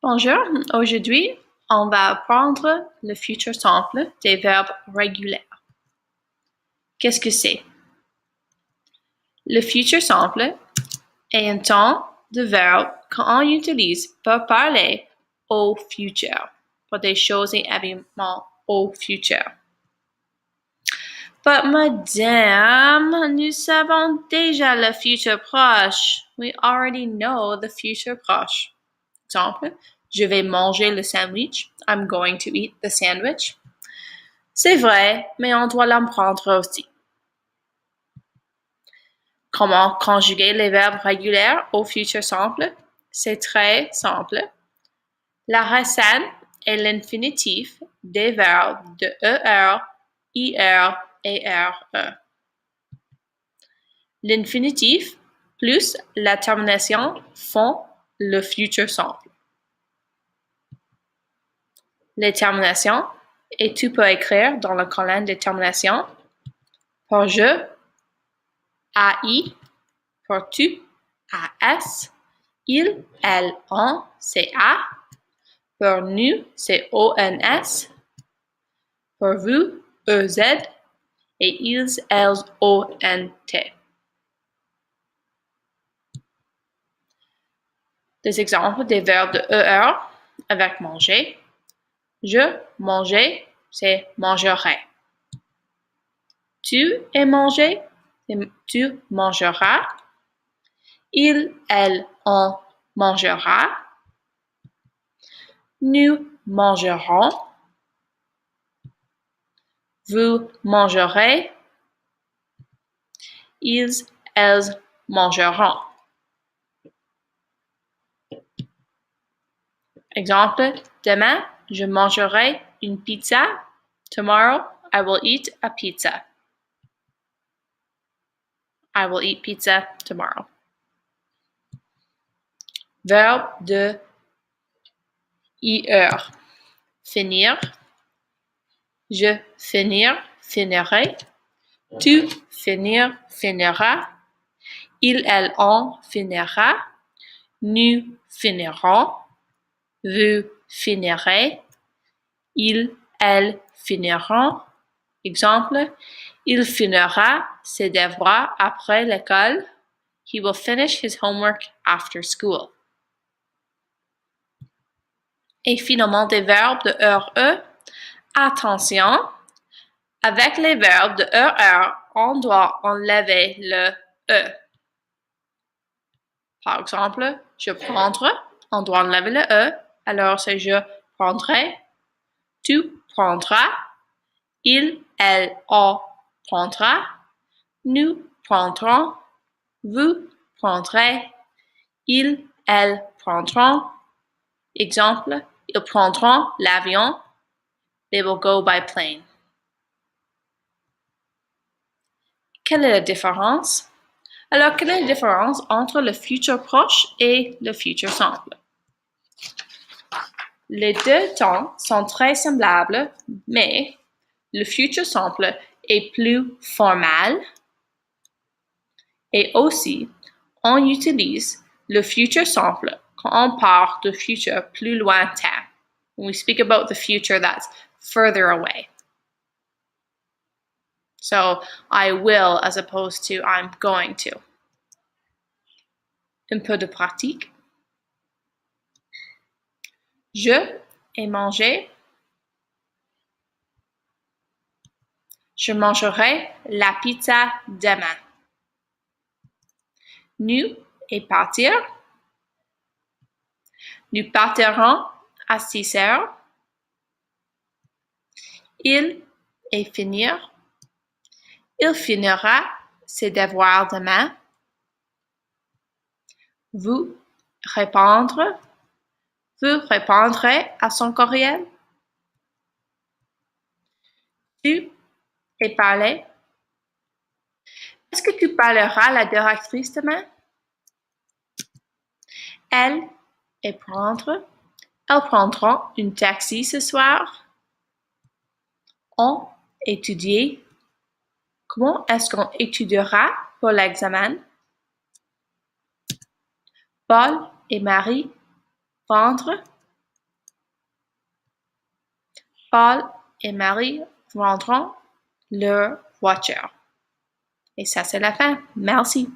Bonjour, aujourd'hui, on va apprendre le futur simple des verbes réguliers. Qu'est-ce que c'est? Le futur simple est un temps de verbe qu'on utilise pour parler au futur, pour des choses et événements au futur. But madame, nous savons déjà le futur proche. We already know the future proche. Exemple, je vais manger le sandwich. I'm going to eat the sandwich. C'est vrai, mais on doit l'apprendre aussi. Comment conjuguer les verbes réguliers au futur simple? C'est très simple. La racine est l'infinitif des verbes de ER, IR et RE. L'infinitif plus la termination font le futur simple. Les terminations, et tu peux écrire dans la colonne des terminations pour je, AI, pour tu, AS, il, elle, on, c'est A, pour nous, c'est ONS, pour vous, EZ, et ils, elles, ONT. Des exemples des verbes de ER avec manger. Je, manger, c'est mangerai. Tu es manger, tu mangeras. Il, elle, on mangera. Nous mangerons. Vous mangerez. Ils, elles mangeront. Exemple, demain, je mangerai une pizza. Tomorrow, I will eat a pizza. I will eat pizza tomorrow. Verbe de IR. Finir. Je finir, finirai. Tu finir, finiras. Il, elle, on finira. Nous finirons. Vous finirez. Il, elle finiront. Exemple, il finira ses devoirs après l'école. He will finish his homework after school. Et finalement, des verbes de RE. Attention, avec les verbes de ER, on doit enlever le E. Par exemple, je prendre, on doit enlever le E, alors c'est je prendrai, tu prendras, il, elle, on prendra, nous prendrons, vous prendrez, ils, elles prendront. Exemple, ils prendront l'avion. They will go by plane. Quelle est la différence? Alors, quelle est la différence entre le futur proche et le futur simple? Les deux temps sont très semblables, mais le futur simple est plus formel et aussi, on utilise le futur simple quand on parle de futur plus lointain. When we speak about the future that's further away. So, I will as opposed to I'm going to. Un peu de pratique. Je ai mangé. Je mangerai la pizza demain. Nous et partir. Nous partirons à 6 heures. Il et finir. Il finira ses devoirs demain. Vous répondre. Vous répondrez à son courriel. Tu et parler. Est-ce que tu parleras à la directrice demain? Elle et prendre. Elles prendront un taxi ce soir. On étudier. Comment est-ce qu'on étudiera pour l'examen? Paul et Marie vendre. Paul et Marie rendront leur voiture. Et ça, c'est la fin. Merci.